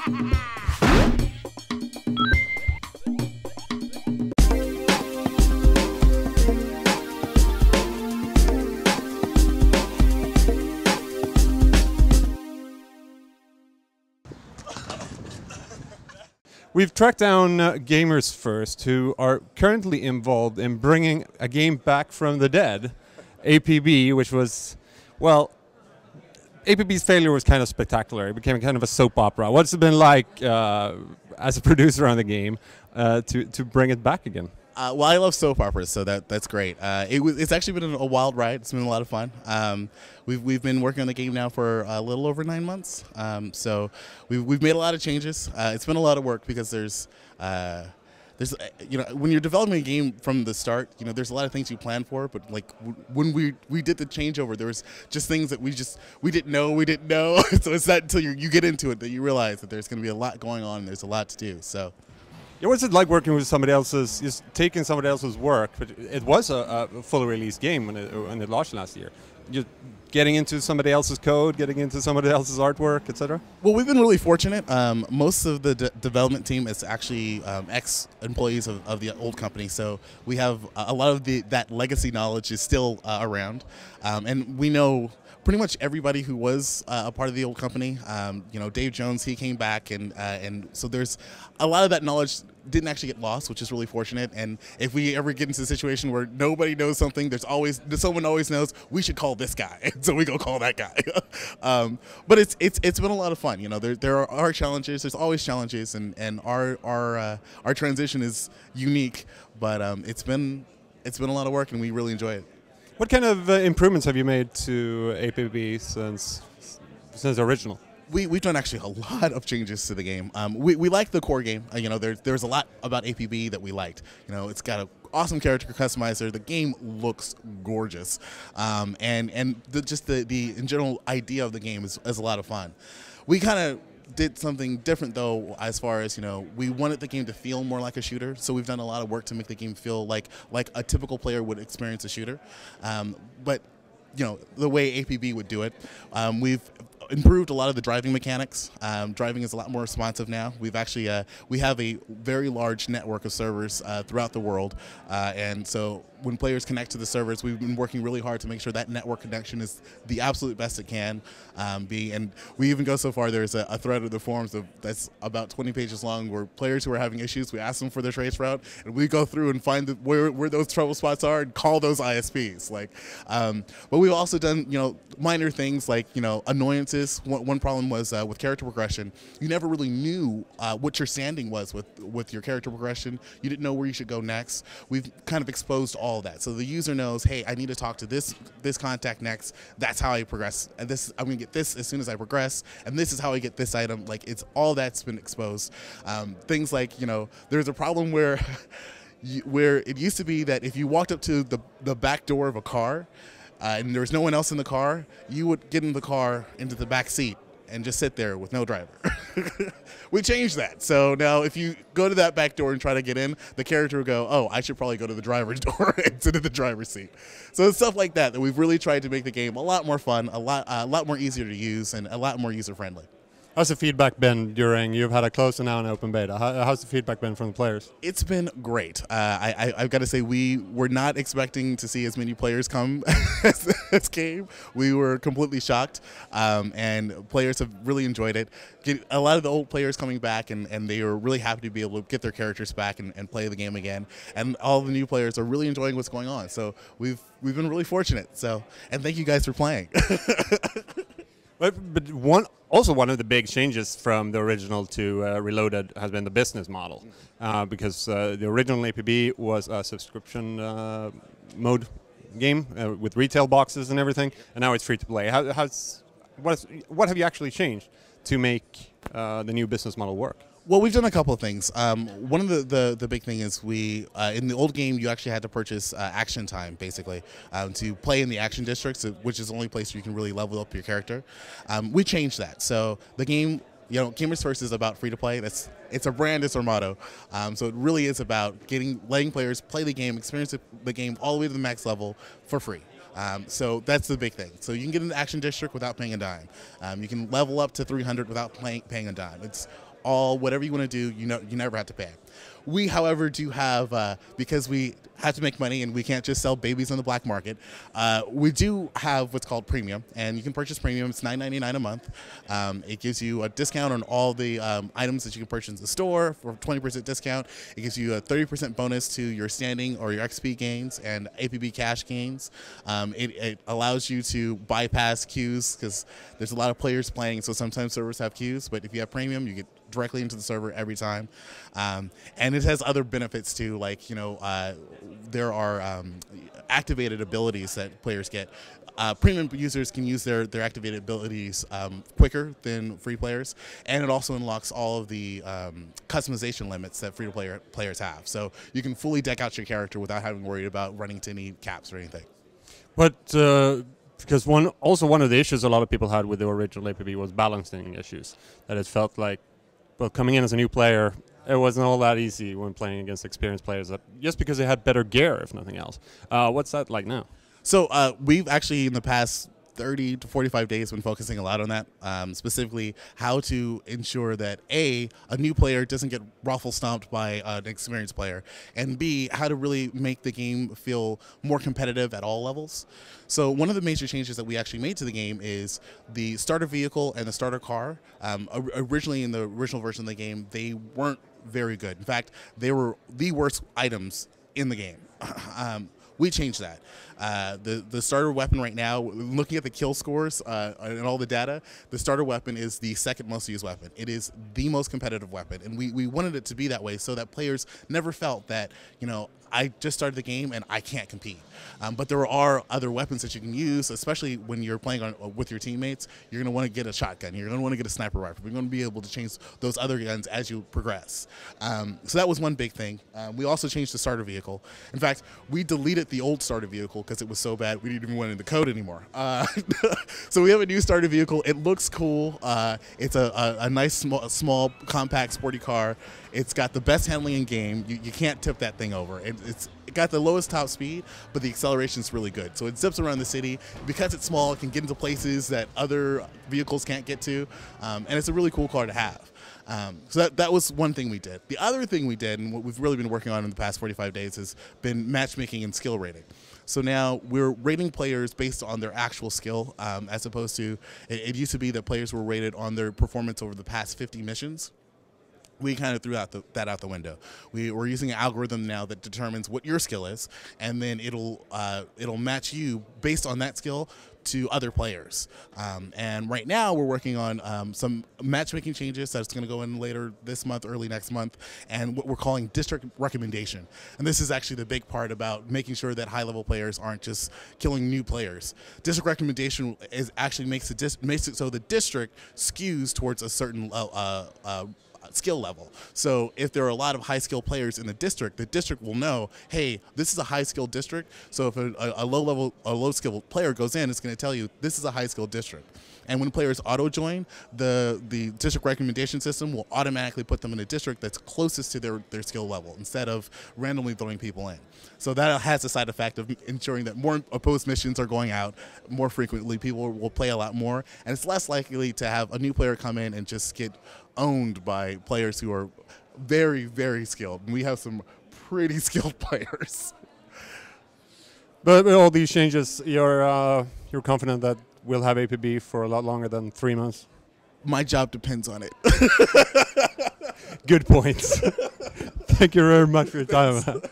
We've tracked down Gamersfirst, who are currently involved in bringing a game back from the dead, APB, which was, well, APB's failure was kind of spectacular. It became kind of a soap opera. What's it been like as a producer on the game to bring it back again? Well, I love soap operas, so that's great. It's actually been a wild ride. It's been a lot of fun. We've been working on the game now for a little over 9 months. So we've made a lot of changes. It's been a lot of work because there's when you're developing a game from the start, there's a lot of things you plan for. But like when we did the changeover, there was just things that we didn't know. So it's not until you get into it that you realize that there's going to be a lot going on and there's a lot to do. So. Yeah, what's it like working with somebody else's, just taking somebody else's work? But it was a fully released game when it launched last year. You're getting into somebody else's code, getting into somebody else's artwork, etc. Well, we've been really fortunate. Most of the development team is actually ex-employees of the old company, so we have a lot of that legacy knowledge is still around, and we know pretty much everybody who was a part of the old company. Dave Jones, he came back, and so there's a lot of that knowledge didn't actually get lost, which is really fortunate. And if we ever get into a situation where nobody knows something, someone always knows, we should call this guy, so we go call that guy. But it's been a lot of fun. There are challenges. There's always challenges, and our transition is unique, but it's been a lot of work, and we really enjoy it. What kind of improvements have you made to APB since the original? We've done actually a lot of changes to the game. We like the core game. There's a lot about APB that we liked. It's got an awesome character customizer. The game looks gorgeous, and the in general idea of the game is a lot of fun. We kind of did something different though, as far as we wanted the game to feel more like a shooter, so we've done a lot of work to make the game feel like a typical player would experience a shooter, but the way APB would do it. We've improved a lot of the driving mechanics. Driving is a lot more responsive now. We've actually we have a very large network of servers throughout the world, and so when players connect to the servers, we've been working really hard to make sure that network connection is the absolute best it can be. And we even go so far, there's a thread of the forums that's about 20 pages long, where players who are having issues, we ask them for their trace route, and we go through and find where those trouble spots are and call those ISPs. But we've also done minor things like annoyances. One problem was with character progression. You never really knew what your standing was with your character progression. You didn't know where you should go next. We've kind of exposed all of that, so the user knows, hey, I need to talk to this contact next. That's how I progress, and I'm gonna get this as soon as I progress, and this is how I get this item. It's all that's been exposed. Things like there's a problem where where it used to be that if you walked up to the back door of a car and there was no one else in the car, you would get in the car into the back seat and just sit there with no driver. We changed that. So now if you go to that back door and try to get in, the character will go, oh, I should probably go to the driver's door and sit in the driver's seat. So it's stuff like that we've really tried to make the game a lot more fun, a lot more easier to use, and a lot more user-friendly. How's the feedback been you've had a closed and now an open beta? How's the feedback been from the players? It's been great. I've got to say, we were not expecting to see as many players come as came. We were completely shocked, and players have really enjoyed it. A lot of the old players coming back, and they were really happy to be able to get their characters back and play the game again. And all the new players are really enjoying what's going on. So we've been really fortunate. And thank you guys for playing. But one of the big changes from the original to Reloaded has been the business model, because the original APB was a subscription mode game with retail boxes and everything, and now it's free to play. What have you actually changed to make the new business model work? Well, we've done a couple of things. One of the big thing is in the old game, you actually had to purchase action time, basically, to play in the action districts, which is the only place where you can really level up your character. We changed that. So the game, Gamersfirst is about free to play. It's a brand, it's our motto. So it really is about letting players play the game, experience the game all the way to the max level for free. So that's the big thing. So you can get in the action district without paying a dime. You can level up to 300 without paying a dime. It's all, whatever you want to do, you never have to pay. We, however, do have, because we have to make money and we can't just sell babies on the black market, we do have what's called premium, and you can purchase premium. It's $9.99 a month. It gives you a discount on all the items that you can purchase in the store for 20% discount. It gives you a 30% bonus to your standing or your XP gains and APB cash gains. It allows you to bypass queues because there's a lot of players playing, so sometimes servers have queues, but if you have premium, you get directly into the server every time. And it has other benefits too, like, there are activated abilities that players get. Premium users can use their activated abilities quicker than free players, and it also unlocks all of the customization limits that free-to-play players have. So you can fully deck out your character without having worried about running to any caps or anything. But because one of the issues a lot of people had with the original APB was balancing issues, that it felt like, well, coming in as a new player, it wasn't all that easy when playing against experienced players, just because they had better gear, if nothing else. What's that like now? So we've actually, in the past 30 to 45 days, been focusing a lot on that, specifically how to ensure that A, a new player doesn't get ruffle stomped by an experienced player, and B, how to really make the game feel more competitive at all levels. So one of the major changes that we actually made to the game is the starter vehicle and the starter car. Originally, in the original version of the game, they weren't very good. In fact, they were the worst items in the game. We changed that. The starter weapon right now, looking at the kill scores and all the data, the starter weapon is the second most used weapon. It is the most competitive weapon, and we wanted it to be that way so that players never felt that, I just started the game and I can't compete. But there are other weapons that you can use, especially when you're playing with your teammates. You're going to want to get a shotgun. You're going to want to get a sniper rifle. You're going to be able to change those other guns as you progress. So that was one big thing. We also changed the starter vehicle. In fact, we deleted the old starter vehicle because it was so bad we didn't even want it in the code anymore. So we have a new starter vehicle. It looks cool. It's a nice, small, compact, sporty car. It's got the best handling in game. You can't tip that thing over. It got the lowest top speed, but the acceleration is really good. So it zips around the city. Because it's small, it can get into places that other vehicles can't get to, and it's a really cool car to have. So that was one thing we did. The other thing we did, and what we've really been working on in the past 45 days, has been matchmaking and skill rating. So now we're rating players based on their actual skill, as opposed to, it used to be that players were rated on their performance over the past 50 missions. We kind of threw that out the window. We're using an algorithm now that determines what your skill is, and then it'll match you based on that skill to other players. And right now we're working on some matchmaking changes that's going to go in later this month, early next month, and what we're calling district recommendation. And this is actually the big part about making sure that high-level players aren't just killing new players. District recommendation actually makes it so the district skews towards a certain skill level. So if there are a lot of high skill players in the district will know, hey, this is a high skill district. So if a low skill player goes in, it's going to tell you this is a high skill district. And when players auto join, the district recommendation system will automatically put them in a district that's closest to their skill level instead of randomly throwing people in. So that has the side effect of ensuring that more opposed missions are going out more frequently. People will play a lot more, and it's less likely to have a new player come in and just get owned by players who are very, very skilled. And we have some pretty skilled players. But with all these changes, you're confident that we'll have APB for a lot longer than 3 months? My job depends on it. Good points. Thank you very much for your time.